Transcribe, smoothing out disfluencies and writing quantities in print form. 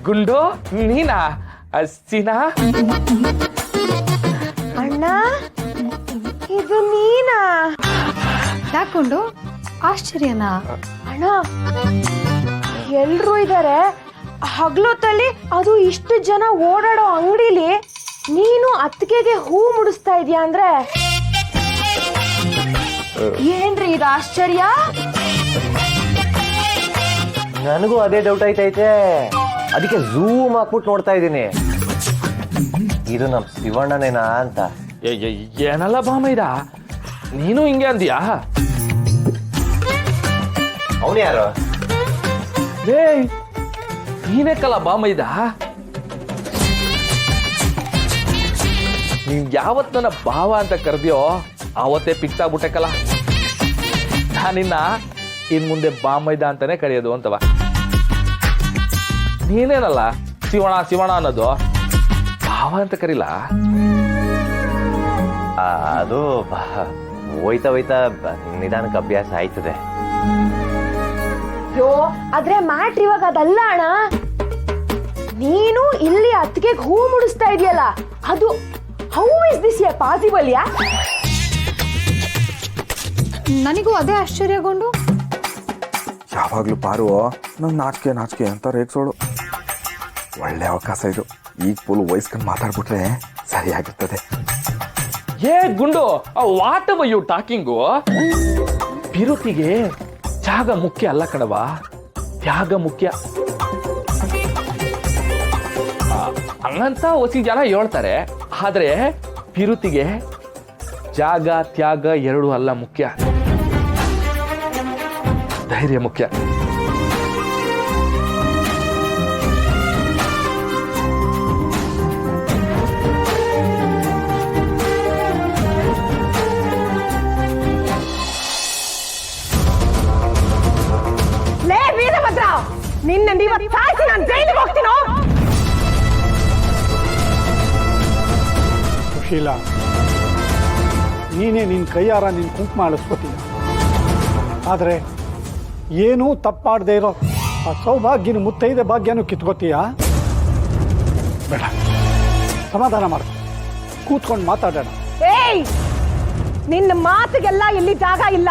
ಗುಂಡು ನೀನಾ ಸೀನಾ? ಅಣ್ಣ ಇದು ನೀನಾ? ಯಾಕೊಂಡು ಆಶ್ಚರ್ಯನಾ? ಅಣ್ಣ ಎಲ್ರೂ ಇದ್ದಾರೆ, ಹಗ್ಲೊತ್ತಲ್ಲಿ ಅದು ಇಷ್ಟು ಜನ ಓಡಾಡೋ ಅಂಗಡಿಲಿ ನೀನು ಅತ್ತಿಗೆಗೆ ಹೂ ಮುಡಿಸ್ತಾ ಇದೀಯ ಅಂದ್ರೆ ಏನ್ರಿ ಇದು ಆಶ್ಚರ್ಯ? ನನಗೂ ಅದೇ ಡೌಟ್ ಐತೈತೆ, ಅದಕ್ಕೆ ಝೂಮ್ ಹಾಕ್ಬಿಟ್ಟು ನೋಡ್ತಾ ಇದ್ದೀನಿ ಇದು ನಮ್ಮ ಶಿವಣ್ಣನೇನಾ ಅಂತ. ಏನಲ್ಲ ಬಾಮೈದ, ನೀನು ಹಿಂಗೆ ಅಂದ್ಯಾ? ಅವನು ಯಾರು? ನೀನೇಕಲ್ಲ ಬಾಮೈದ, ನೀನ್ ಯಾವತ್ ನನ್ನ ಭಾವ ಅಂತ ಕರೆದ್ಯೋ ಆವತ್ತೇ ಫಿಕ್ಸ್ ಆಗ್ಬಿಟ್ಟೆಕಲ್ಲ. ನಾನಿನ್ನ ಇನ್ ಮುಂದೆ ಬಾಮೈದ ಅಂತಾನೆ ಕರೆಯೋದು ಅಂತವ. ನೀನೇನಲ್ಲ ಶಿವಣ ಶಿವಣ ಅನ್ನೋದು, ಭಾವ ಅಂತ ಕರೀಲ. ಅದು ಹೋಯ್ತಾ ಹೋಯ್ತಾ ನಿಧಾನಕ್ಕೆ ಅಭ್ಯಾಸ ಆಯ್ತದೆ. ಯೋ ಆದ್ರೆ ಮ್ಯಾಟ್ರ್ ಇವಾಗ ಅದಲ್ಲ ಅಣ್ಣ. ನೀನು ಇಲ್ಲಿ ಅತ್ತಿಗೆ ಹೂ ಮುಡಿಸ್ತಾ ಇದೆಯಲ್ಲ, ಅದು ಹೌ ಇಸ್ ದಿಸ್ ಪಾಸಿಬಲ್ ಯಾ? ನನಗೂ ಅದೇ ಆಶ್ಚರ್ಯಗೊಂಡು. ಯಾವಾಗ್ಲೂ ಪಾರು ನಂಗೆ ನಾಚಿಕೆ ಅಂತ ರೇಗ್ಸೋಳು. ಒಳ್ಳೆ ಅವಕಾಶ ಇದು, ಈಗ ಫುಲ್ ವಯಸ್ಕೊಂಡು ಮಾತಾಡ್ಬಿಟ್ರೆ ಸರಿಯಾಗಿರ್ತದೆ. ಗುಂಡು, ವಾಟ್ ಆರ್ ಯು ಟಾಕಿಂಗು? ಬಿರುತಿಗೆ ಜಾಗ ಮುಖ್ಯ ಅಲ್ಲ ಕಣವ, ತ್ಯಾಗ ಮುಖ್ಯ. ಹಂಗಂತ ಹೊಸಿ ಜನ ಹೇಳ್ತಾರೆ, ಆದ್ರೆ ಬಿರುತಿಗೆ ಜಾಗ ತ್ಯಾಗ ಎರಡು ಅಲ್ಲ ಮುಖ್ಯ, ಧೈರ್ಯ ಮುಖ್ಯ. ಲೇ ವೀರಭದ್ರ, ನಿನ್ನ ಇವತ್ತು ಸಾಯಿಸಿ ನಾನು ಜೈಲಿಗೆ ಹೋಗ್ತೀನೋ? ಸುಶೀಲ, ನೀನೇ ನಿನ್ನ ಕೈಯಾರ ನಿನ್ನ ಕುಂಕುಮ ಅಳಿಸ್ಕೊತೀಯ, ಆದರೆ ಏನೂ ತಪ್ಪಾಡದೆ ಇರೋ ಆ ಸೌಭಾಗ್ಯನ ಮುತ್ತೈದೆ ಭಾಗ್ಯನೂ ಕಿತ್ಕೋತೀಯ. ಬೇಡ, ಸಮಾಧಾನ ಮಾಡು, ಕೂತ್ಕೊಂಡು ಮಾತಾಡೋಣ. ಏಯ್, ನಿನ್ನ ಮಾತಿಗೆಲ್ಲ ಇಲ್ಲಿ ಜಾಗ ಇಲ್ಲ.